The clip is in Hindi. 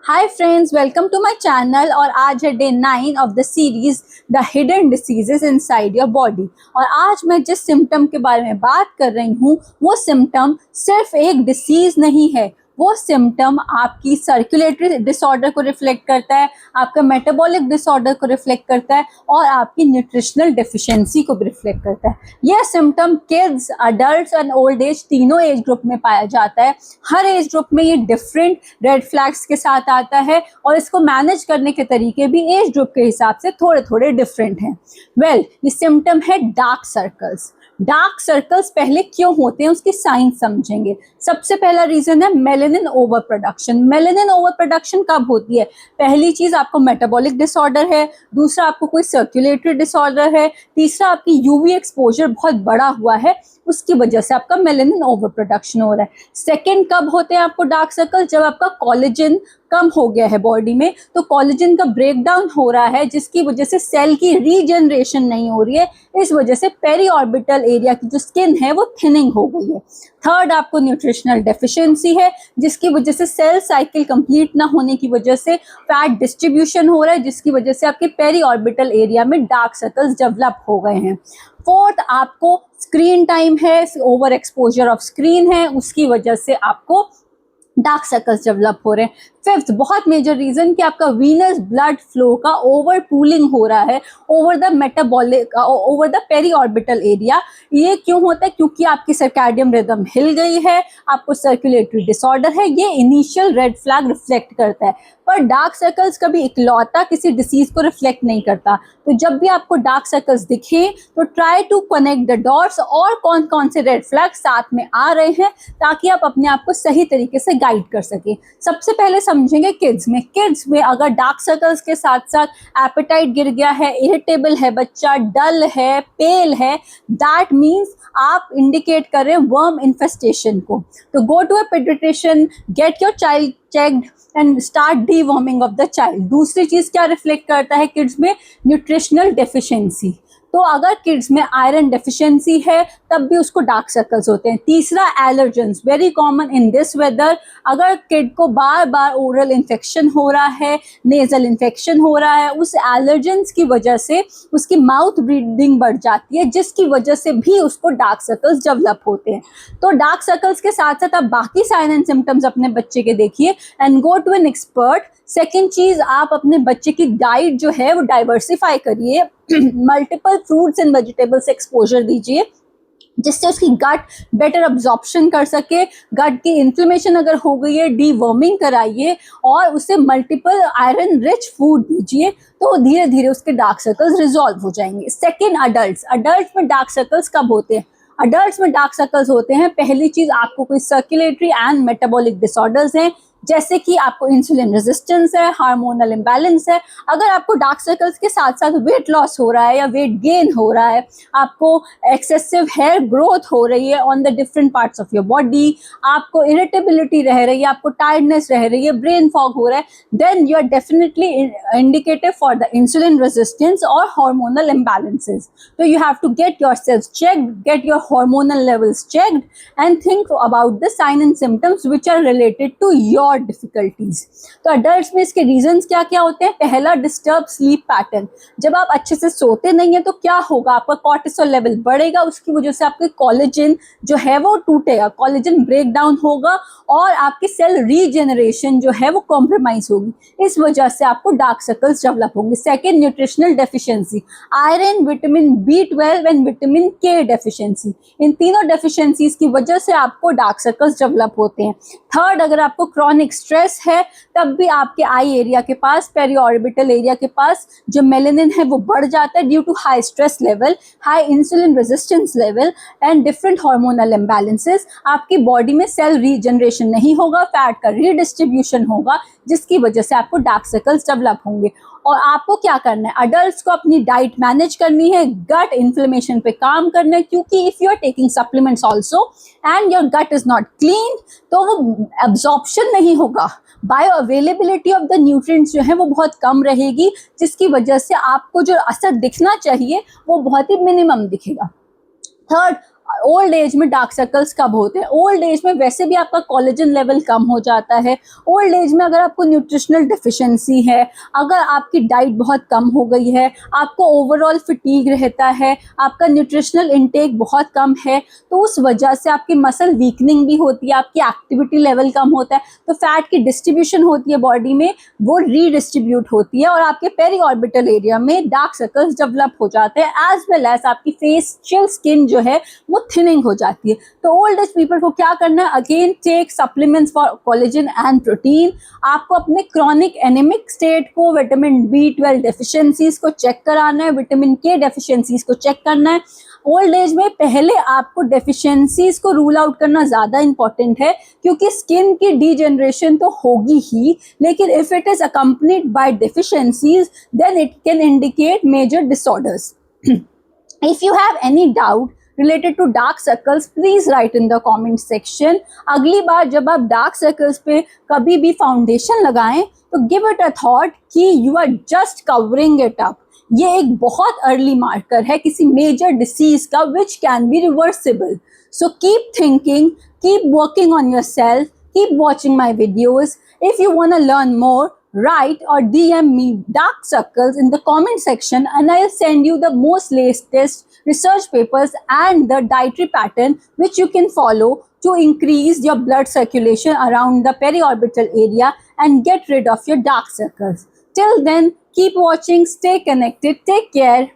Hi friends, welcome to my channel. और आज है day 9 of the series the hidden diseases inside your body. और आज मैं जिस सिम्टम के बारे में बात कर रही हूँ वो सिम्टम सिर्फ एक डिसीज नहीं है, वो सिम्टम आपकी सर्कुलेटरी डिसऑर्डर को रिफ्लेक्ट करता है, आपका मेटाबॉलिक डिसऑर्डर को रिफ्लेक्ट करता है और आपकी न्यूट्रिशनल डेफिशिएंसी को भी रिफ्लेक्ट करता है। यह symptom kids, adults and old age तीनों एज ग्रुप में पाया जाता है। हर एज ग्रुप में ये डिफरेंट रेड फ्लैग्स के साथ आता है और इसको मैनेज करने के तरीके भी एज ग्रुप के हिसाब से थोड़े थोड़े डिफरेंट हैं। ये सिम्टम है डार्क सर्कल्स। डार्क सर्कल्स पहले क्यों होते हैं उसकी साइंस समझेंगे। सबसे पहला रीजन है melanin over production. Melanin over production कब होती है? पहली चीज आपको मेटाबॉलिक डिसऑर्डर है, दूसरा आपको कोई सर्कुलेटरी डिसऑर्डर है, तीसरा आपकी यूवी एक्सपोजर बहुत बड़ा हुआ है, उसकी वजह से आपका मेलेनिन ओवर प्रोडक्शन हो रहा है। सेकेंड कब होते हैं आपको डार्क सर्कल? जब आपका कोलेजन कम हो गया है बॉडी में, तो कोलेजन का ब्रेकडाउन हो रहा है जिसकी वजह से सेल की रीजनरेशन नहीं हो रही है, इस वजह से पेरी ऑर्बिटल एरिया की जो स्किन है वो थिनिंग हो गई है। थर्ड आपको न्यूट्रिशनल डेफिशिएंसी है जिसकी वजह से सेल साइकिल कंप्लीट ना होने की वजह से फैट डिस्ट्रीब्यूशन हो रहा है जिसकी वजह से आपके पेरी ऑर्बिटल एरिया में डार्क सर्कल्स डेवलप हो गए हैं। फोर्थ आपको स्क्रीन टाइम है, ओवर एक्सपोजर ऑफ स्क्रीन है, उसकी वजह से आपको डार्क सर्कल्स डेवलप हो रहे हैं। फिफ्थ बहुत मेजर रीजन कि आपका वीनस ब्लड फ्लो का ओवर पूलिंग हो रहा है over the metabolic over the periorbital area. ये क्यों होता है? क्योंकि आपकी सर्कैडियम रिदम हिल गई है, आपको सर्कुलेटरी डिसऑर्डर है। ये इनिशियल रेड फ्लैग रिफ्लेक्ट करता है। पर डार्क सर्कल्स कभी इकलौता किसी डिसीज को रिफ्लेक्ट नहीं करता। तो जब भी आपको डार्क सर्कल्स दिखे तो try to connect the dots और कौन कौन से रेड फ्लैग साथ में आ रहे हैं ताकि आप अपने आप को सही तरीके से गाइड कर सके। सबसे पहले समझेंगे किड्स में अगर डार्क सर्कल्स के साथ साथ एपेटाइट गिर गया है, इरिटेबल है बच्चा, डल है, पेल है, दैट मीन्स आप इंडिकेट कर रहे हैं वर्म इन्फेस्टेशन को। तो go to a paediatrician, get your child checked and start deworming of the child. दूसरी चीज क्या रिफ्लेक्ट करता है किड्स में? Nutritional deficiency. तो अगर किड्स में आयरन डेफिशिएंसी है तब भी उसको डार्क सर्कल्स होते हैं। तीसरा allergens, very common in this weather. अगर किड को बार बार ओरल इन्फेक्शन हो रहा है, नेजल इन्फेक्शन हो रहा है, उस एलर्जेंस की वजह से उसकी माउथ ब्रीदिंग बढ़ जाती है जिसकी वजह से भी उसको डार्क सर्कल्स डेवलप होते हैं। तो डार्क सर्कल्स के साथ साथ आप बाकी साइन एंड सिम्टम्स अपने बच्चे के देखिए and go to an expert. Second चीज, आप अपने बच्चे की डाइट जो है वो डाइवर्सिफाई करिए, multiple fruits and vegetables exposure दीजिए जिससे उसकी गट बेटर अब्जॉर्प्शन कर सके। गट की इन्फ्लेमेशन अगर हो गई है, डीवर्मिंग कराइए और उसे मल्टीपल आयरन रिच फूड दीजिए तो धीरे धीरे उसके डार्क सर्कल्स रिजॉल्व हो जाएंगे। सेकेंड, अडल्ट्स में डार्क सर्कल्स कब होते हैं? अडल्ट्स में डार्क सर्कल्स होते हैं, पहली चीज आपको कोई सर्कुलेटरी एंड मेटाबॉलिक डिसऑर्डर्स हैं जैसे कि आपको इंसुलिन रेजिस्टेंस है, हार्मोनल इम्बैलेंस है। अगर आपको डार्क सर्कल्स के साथ साथ वेट लॉस हो रहा है या वेट गेन हो रहा है, आपको एक्सेसिव हेयर ग्रोथ हो रही है on the different parts of your body, आपको इरिटेबिलिटी रह रही है, आपको टायर्डनेस रह रही है, ब्रेन फॉग हो रहा है, then you are definitely indicative for the insulin resistance और हार्मोनल इम्बैलेंसेस। तो you have to get yourself checked, get your hormonal levels checked and think about the sign and symptoms which are related to your difficulties. तो अडल्ट्स में इसके रीजंस क्या क्या होते हैं? पहला, डिस्टर्ब स्लीप पैटर्न। जब आप अच्छे से सोते नहीं है तो क्या होगा? आपका कॉर्टिसोल लेवल बढ़ेगा, उसकी वजह से आपके कोलेजन जो है वो टूटेगा, कोलेजन ब्रेक डाउन होगा और आपकी सेल रीजेनरेशन जो है वो कॉम्प्रोमाइज होगी। इस वजह से आपको डार्क सर्कल्स डेवलप होंगे। Second, nutritional deficiency, iron, vitamin B12 and vitamin K deficiency. इन तीनों डेफिशिएंसीज की वजह से आपको डार्क सर्कल्स डेवलप होते हैं। थर्ड, अगर आपको क्रॉनिक स्ट्रेस है तब भी आपके आई एरिया के पास, पेरी ऑर्बिटल एरिया के पास जो मेलेनिन है वो बढ़ जाता है due to high stress level, high insulin resistance level and different hormonal imbalances. आपकी बॉडी में सेल रीजनरेशन नहीं होगा, फैट का रीडिस्ट्रीब्यूशन होगा जिसकी वजह से आपको डार्क सर्कल्स डेवलप होंगे। और आपको क्या करना है? अडल्ट्स को अपनी डाइट मैनेज करनी है, गट इन्फ्लेमेशन पे काम करना है, क्योंकि if you are taking supplements also and your gut is not clean तो वो एब्जॉर्प्शन नहीं होगा, bioavailability of the nutrients जो है वो बहुत कम रहेगी जिसकी वजह से आपको जो असर दिखना चाहिए वो बहुत ही मिनिमम दिखेगा। थर्ड, ओल्ड एज में डार्क सर्कल्स कब होते हैं? ओल्ड एज में वैसे भी आपका कोलेजन लेवल कम हो जाता है। ओल्ड एज में अगर आपको न्यूट्रिशनल डिफिशिएंसी है, अगर आपकी डाइट बहुत कम हो गई है, आपको ओवरऑल फटीग रहता है, आपका न्यूट्रिशनल इनटेक बहुत कम है, तो उस वजह से आपकी मसल वीकनिंग भी होती है, आपकी एक्टिविटी लेवल कम होता है, तो फैट की डिस्ट्रीब्यूशन होती है बॉडी में, वो रीडिस्ट्रीब्यूट होती है और आपके पेरी ऑर्बिटल एरिया में डार्क सर्कल्स डेवलप हो जाते हैं, एज वेल एज आपकी फेशियल स्किन जो है वो थिनिंग हो जाती है। तो ओल्ड एज पीपल को क्या करना है? Again take supplements for collagen and protein. आपको अपने क्रॉनिक एनीमिक स्टेट को, विटामिन B12 डेफिशिएंसीज को चेक कराना है, विटामिन K डेफिशिएंसीज को चेक करना है। ओल्ड एज में पहले आपको डेफिशिएंसीज को रूल आउट करना ज़्यादा इंपॉर्टेंट है, क्योंकि स्किन की डीजेनरेशन तो होगी ही, लेकिन if it is accompanied by deficiencies then it can indicate major disorders. If you have any doubt related to dark circles, please write in the comment section. अगली बार जब आप dark circles पे कभी भी फाउंडेशन लगाएं तो give it a thought कि you are just covering it up. ये एक बहुत अर्ली मार्कर है किसी मेजर डिसीज का which can be reversible. So keep thinking, keep working on yourself, keep watching my videos. If you want to learn more, write or DM me dark circles in the comment section and I'll send you the most latest research papers and the dietary pattern which you can follow to increase your blood circulation around the periorbital area and get rid of your dark circles. Till then, keep watching, stay connected, take care.